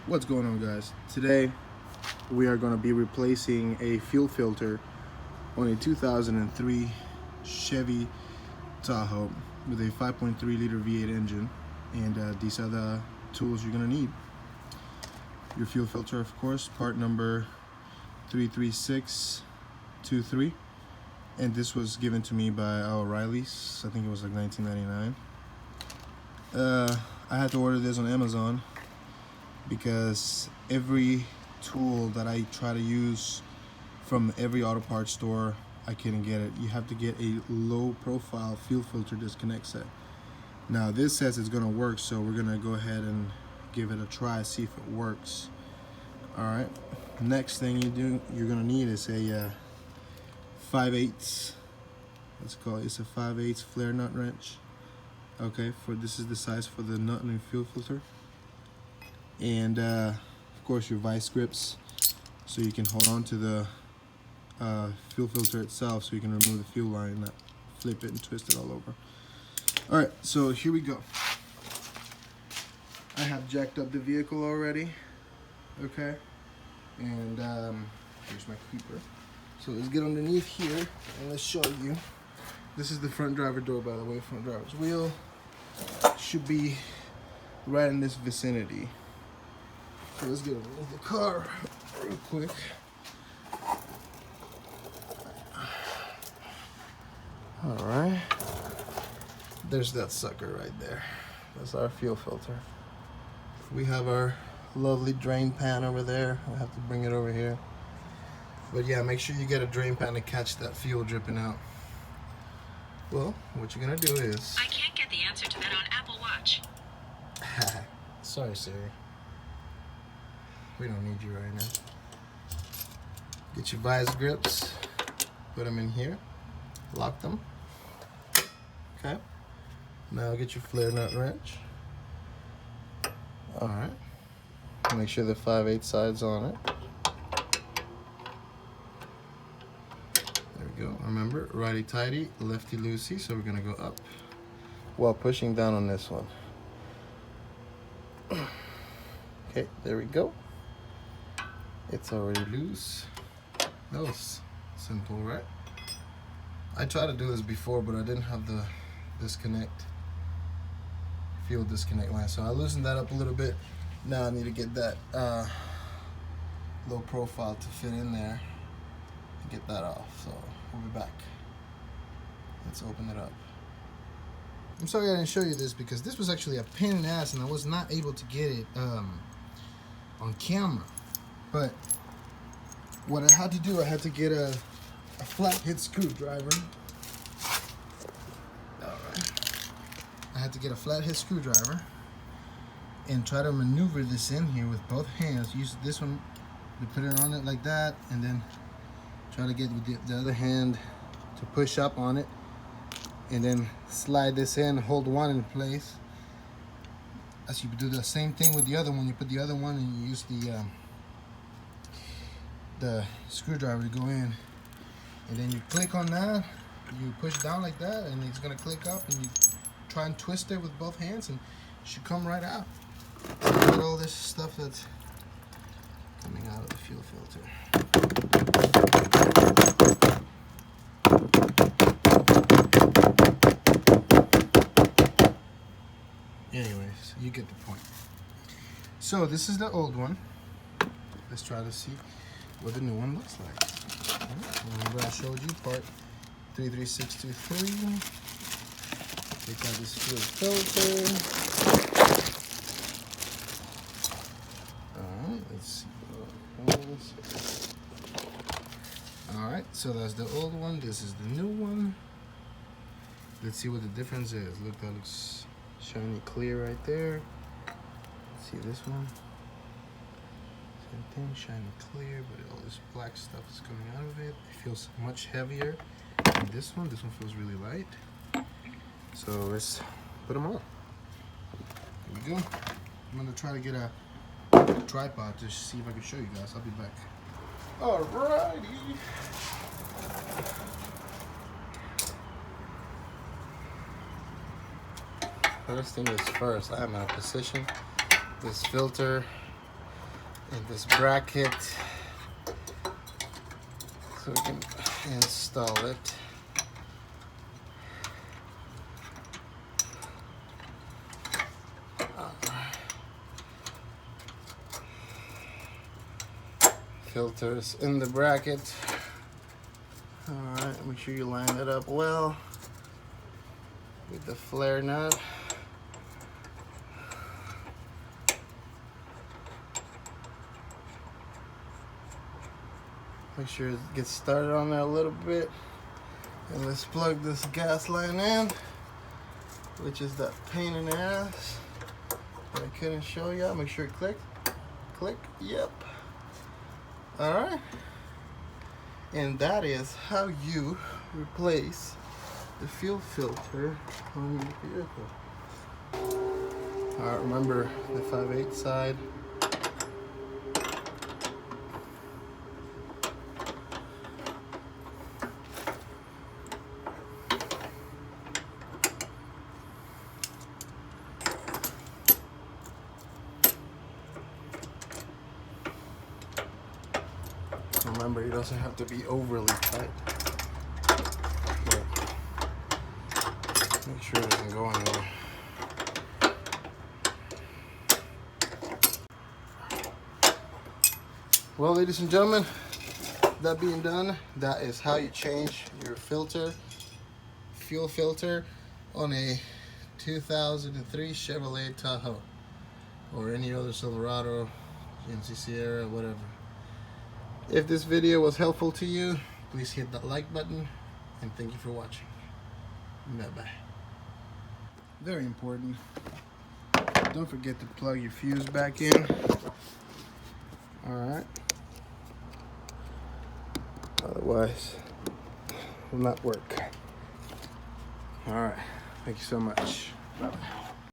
What's going on, guys? Today we are going to be replacing a fuel filter on a 2003 Chevy Tahoe with a 5.3 liter V8 engine, and these are the tools you're going to need. Your fuel filter, of course, part number 33623, and this was given to me by O'Reilly's. I think it was like 1999. I had to order this on Amazon because every tool that I try to use from every auto parts store, I couldn't get it. You have to get a low profile fuel filter disconnect set. Now this says it's gonna work, so we're gonna go ahead and give it a try, see if it works. All right, next thing you're gonna need is a 5/8, let's call it, it's a 5/8 flare nut wrench. Okay, this is the size for the nut and fuel filter. And of course your vice grips, so you can hold on to the fuel filter itself, so you can remove the fuel line and not flip it and twist it all over. All right, so here we go. I have jacked up the vehicle already, okay, and here's my creeper. So let's get underneath here and let's show you. This is the front driver door, by the way. Front driver's wheel should be right in this vicinity. So let's get underneath the car real quick. All right, there's that sucker right there. That's our fuel filter. We have our lovely drain pan over there. I have to bring it over here. But yeah, make sure you get a drain pan to catch that fuel dripping out. Well, what you're gonna do is... I can't get the answer to that on Apple Watch. Sorry, Siri. We don't need you right now. Get your vice grips, put them in here, lock them. Okay. Now get your flare nut wrench. All right. Make sure the 5/8 side's on it. There we go. Remember, righty tighty, lefty loosey. So we're gonna go up while pushing down on this one. Okay, there we go. It's already loose. That was simple, right? I tried to do this before, but I didn't have the fuel disconnect line, so I loosened that up a little bit. Now I need to get that low profile to fit in there and get that off. So we'll be back. Let's open it up. I'm sorry I didn't show you this because this was actually a pain in the ass and I was not able to get it on camera. But what I had to do, I had to get a flathead screwdriver. Alright. I had to get a flathead screwdriver and try to maneuver this in here with both hands. Use this one to put it on it like that, and then try to get with the other hand to push up on it, and then slide this in, hold one in place. As you do the same thing with the other one, you put the other one and you use the screwdriver to go in, and then you click on that, you push down like that, and it's gonna click up, and you try and twist it with both hands and it should come right out. Look at all this stuff that's coming out of the fuel filter. Anyways, you get the point. So this is the old one. Let's try to see what the new one looks like. Remember I showed you part 33623. Take out this fuel filter. Alright, let's see what it is. Alright, so that's the old one. This is the new one. Let's see what the difference is. Look, that looks shiny clear right there. Let's see this one. Same thing, shiny clear, but all this black stuff is coming out of it. It feels much heavier than this one. This one feels really light. So let's put them on. Here we go. I'm gonna try to get a tripod to see if I can show you guys. I'll be back. Alrighty. First thing is first, I am in a position. This filter in this bracket so we can install it. Filters in the bracket. Alright, make sure you line it up well with the flare nut. Make sure it gets started on there a little bit. And let's plug this gas line in, which is that pain in the ass that I couldn't show y'all. Make sure it click. Click. Yep. Alright. And that is how you replace the fuel filter on your vehicle. Alright, remember the 5/8 side. Remember, it doesn't have to be overly tight. But make sure it doesn't go anywhere. Well, ladies and gentlemen, that being done, that is how you change your filter, fuel filter on a 2003 Chevrolet Tahoe or any other Silverado, GMC Sierra, whatever. If this video was helpful to you, please hit that like button, and thank you for watching. Bye-bye. Very important. Don't forget to plug your fuse back in. Alright. Otherwise, it will not work. Alright. Thank you so much. Bye-bye.